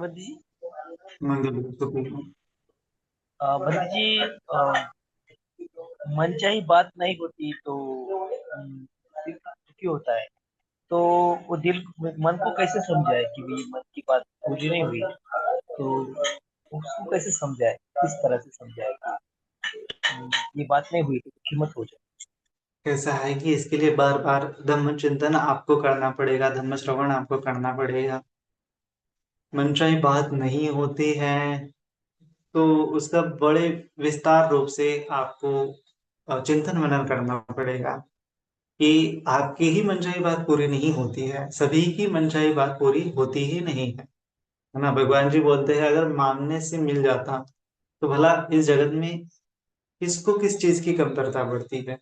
बंदी जी। मंदिर तो बंदी जी, मनचाही बात नहीं होती तो दिल दुखी होता है। तो वो दिल मन को कैसे समझाए कि भी मन की बात पूरी नहीं हुई, तो उसको कैसे समझाए, किस तरह से समझाए कि ये बात नहीं हुई तो कीमत हो जाए। कैसा है कि इसके लिए बार बार धम्म चिंतन आपको करना पड़ेगा, धम्म श्रवण आपको करना पड़ेगा। मनचाही बात नहीं होती है तो उसका बड़े विस्तार रूप से आपको चिंतन मनन करना पड़ेगा कि आपकी ही मनचाही बात पूरी नहीं होती है, सभी की मनचाही बात पूरी होती ही नहीं है ना। भगवान जी बोलते हैं अगर मांगने से मिल जाता तो भला इस जगत में किसको किस चीज की कमतरता पड़ती है,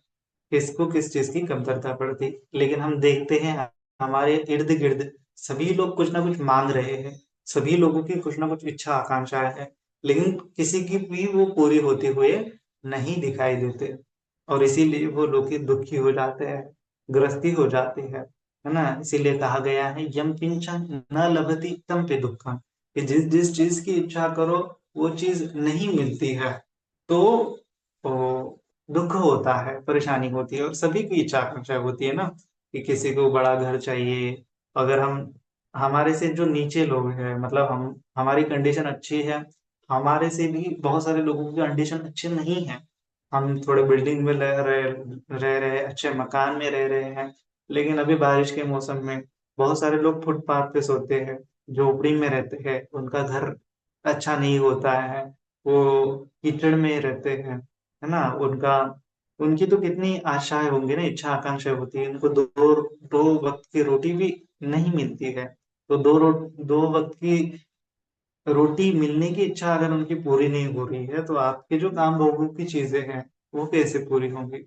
किसको किस चीज की कमतरता पड़ती। लेकिन हम देखते हैं हमारे इर्द गिर्द सभी लोग कुछ ना कुछ मांग रहे हैं, सभी लोगों की कुछ ना कुछ इच्छा आकांक्षाएं है, लेकिन किसी की भी वो पूरी होते हुए नहीं दिखाई देते। और इसीलिए वो लोग दुखी हो जाते हैं, ग्रस्ती हो जाती है ना। इसीलिए कहा गया है यम किंचन न लभति तम पे दुखम, कि जिस जिस चीज की इच्छा करो वो चीज नहीं मिलती है तो दुख होता है, परेशानी होती है। और सभी की इच्छा आकांक्षा होती है ना कि किसी को बड़ा घर चाहिए। अगर हम हमारे से जो नीचे लोग हैं, मतलब हम हमारी कंडीशन अच्छी है, हमारे से भी बहुत सारे लोगों की कंडीशन अच्छी नहीं है। हम थोड़े बिल्डिंग में रह रहे अच्छे मकान में रह रहे हैं, लेकिन अभी बारिश के मौसम में बहुत सारे लोग फुटपाथ पे सोते हैं, झोपड़ी में रहते हैं, उनका घर अच्छा नहीं होता है, वो कीचड़ में रहते हैं, है ना। उनकी तो कितनी आशाएं होंगी ना, इच्छा आकांक्षाएं होती है। उनको दो वक्त की रोटी भी नहीं मिलती है। तो दो वक्त की रोटी मिलने की इच्छा अगर उनकी पूरी नहीं हो रही है तो आपके जो काम भोगों की चीजें हैं वो कैसे पूरी होंगी,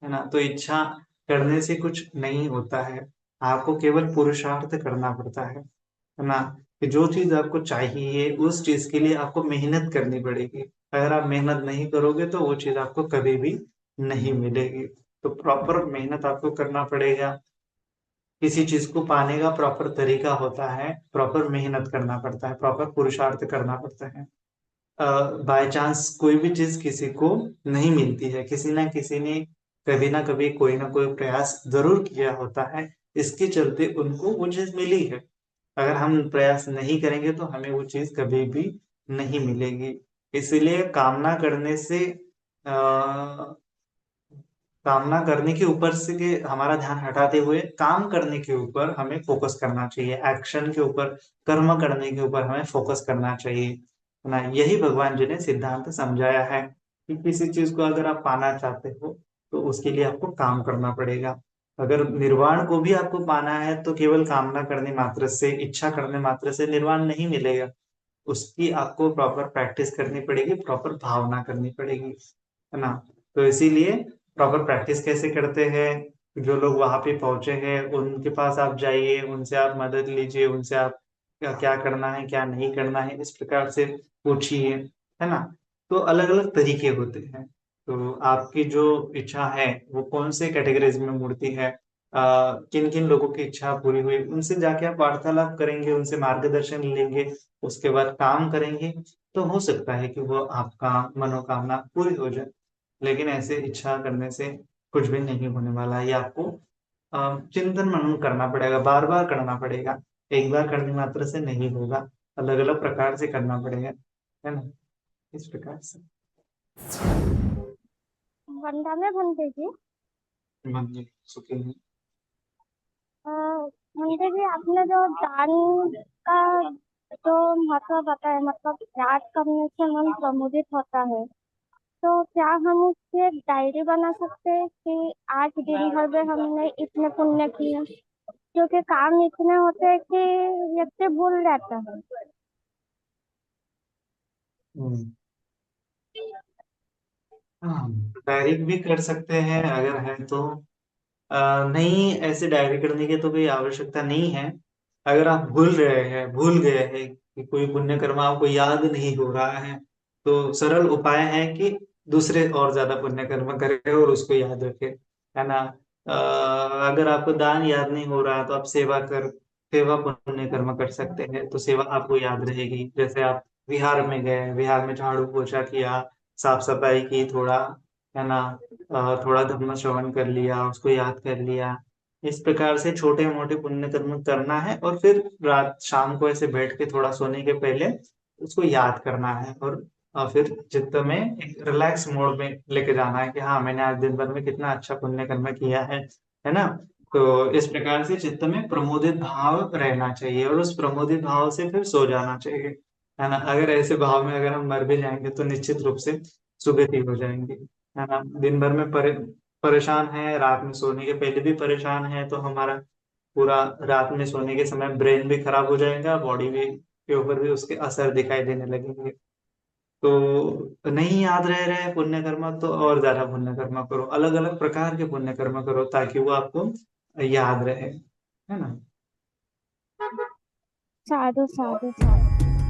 है ना। तो इच्छा करने से कुछ नहीं होता है, आपको केवल पुरुषार्थ करना पड़ता है ना। कि जो चीज आपको चाहिए उस चीज के लिए आपको मेहनत करनी पड़ेगी। अगर आप मेहनत नहीं करोगे तो वो चीज आपको कभी भी नहीं मिलेगी। तो प्रॉपर मेहनत आपको करना पड़ेगा। किसी चीज को पाने का प्रॉपर तरीका होता है, प्रॉपर मेहनत करना पड़ता है, प्रॉपर पुरुषार्थ करना पड़ता है। बाय चांस कोई भी चीज किसी को नहीं मिलती है, किसी ना किसी ने कभी ना कभी कोई ना कोई प्रयास जरूर किया होता है, इसके चलते उनको वो चीज मिली है। अगर हम प्रयास नहीं करेंगे तो हमें वो चीज कभी भी नहीं मिलेगी। इसीलिए कामना करने के ऊपर से के हमारा ध्यान हटाते हुए काम करने के ऊपर हमें फोकस करना चाहिए, एक्शन के ऊपर, कर्म करने के ऊपर हमें फोकस करना चाहिए, है ना। यही भगवान जी ने सिद्धांत समझाया है कि किसी चीज को अगर आप पाना चाहते हो तो उसके लिए आपको काम करना पड़ेगा। अगर निर्वाण को भी आपको पाना है तो केवल कामना करने मात्र से, इच्छा करने मात्र से निर्वाण नहीं मिलेगा। उसकी आपको प्रॉपर प्रैक्टिस करनी पड़ेगी, प्रॉपर भावना करनी पड़ेगी, है ना। तो इसीलिए प्रॉपर प्रैक्टिस कैसे करते हैं, जो लोग वहां पे पहुंचे हैं उनके पास आप जाइए, उनसे आप मदद लीजिए, उनसे आप क्या क्या करना है क्या नहीं करना है इस प्रकार से पूछिए, है ना। तो अलग अलग तरीके होते हैं। तो आपकी जो इच्छा है वो कौन से कैटेगरीज में मुड़ती है, किन किन लोगों की इच्छा पूरी हुई, उनसे जाके आप वार्तालाप करेंगे, उनसे मार्गदर्शन लेंगे, उसके बाद काम करेंगे, तो हो सकता है कि वो आपका मनोकामना पूरी हो जाए। लेकिन ऐसे इच्छा करने से कुछ भी नहीं होने वाला है। ये आपको चिंतन मनन करना पड़ेगा, बार बार करना पड़ेगा, एक बार करने मात्र से नहीं होगा, अलग अलग प्रकार से करना पड़ेगा, है ना। इस प्रकार से वंदना में भंते जी। मंदिर सुखी है। भंते जी, आपने जो दान का जो महत्व बताया, मतलब त्याग करने से मन प्रमुदित होता है, तो क्या हम उसकी एक डायरी बना सकते हैं कि आज दिन भर में हमने इतने पुण्य किए? क्योंकि काम इतने होते हैं कि व्यक्ति भूल जाता है। हम्म। हाँ, डायरी भी कर सकते हैं अगर है तो। नहीं, ऐसे डायरी करने की तो कोई आवश्यकता नहीं है। अगर आप भूल गए हैं कि कोई पुण्य कर्म आपको याद नहीं हो रहा है तो सरल उपाय है कि दूसरे और ज्यादा पुण्य कर्म करें और उसको याद रखें, है ना। अ, अगर आपको दान याद नहीं हो रहा तो आप सेवा कर सेवा पुण्य कर्म कर सकते हैं, तो सेवा आपको याद रहेगी। जैसे आप विहार में गए, विहार में झाड़ू पोछा किया, साफ सफाई की, थोड़ा, है ना, थोड़ा धर्म श्रवण कर लिया, उसको याद कर लिया। इस प्रकार से छोटे मोटे पुण्य कर्म करना है, और फिर रात शाम को ऐसे बैठ के थोड़ा सोने के पहले उसको याद करना है, और फिर चित्त में एक रिलैक्स मोड में लेके जाना है कि हाँ, मैंने आज दिन भर में कितना अच्छा पुण्य कर्म किया है ना। तो इस प्रकार से चित्त में प्रमोदित भाव रहना चाहिए, और उस प्रमोदित भाव से फिर सो जाना चाहिए, है ना। अगर ऐसे भाव में अगर हम मर भी जाएंगे तो निश्चित रूप से सुगति हो जाएंगे, है ना। दिन भर में परेशान है, रात में सोने के पहले भी परेशान है, तो हमारा पूरा रात में सोने के समय ब्रेन भी खराब हो जाएगा, बॉडी भी के ऊपर भी उसके असर दिखाई देने लगेंगे। तो नहीं याद रह रहे पुण्य कर्म, तो और ज्यादा पुण्य कर्म करो, अलग अलग प्रकार के पुण्य कर्म करो, ताकि वो आपको याद रहे, है ना। साधु साधु साधु।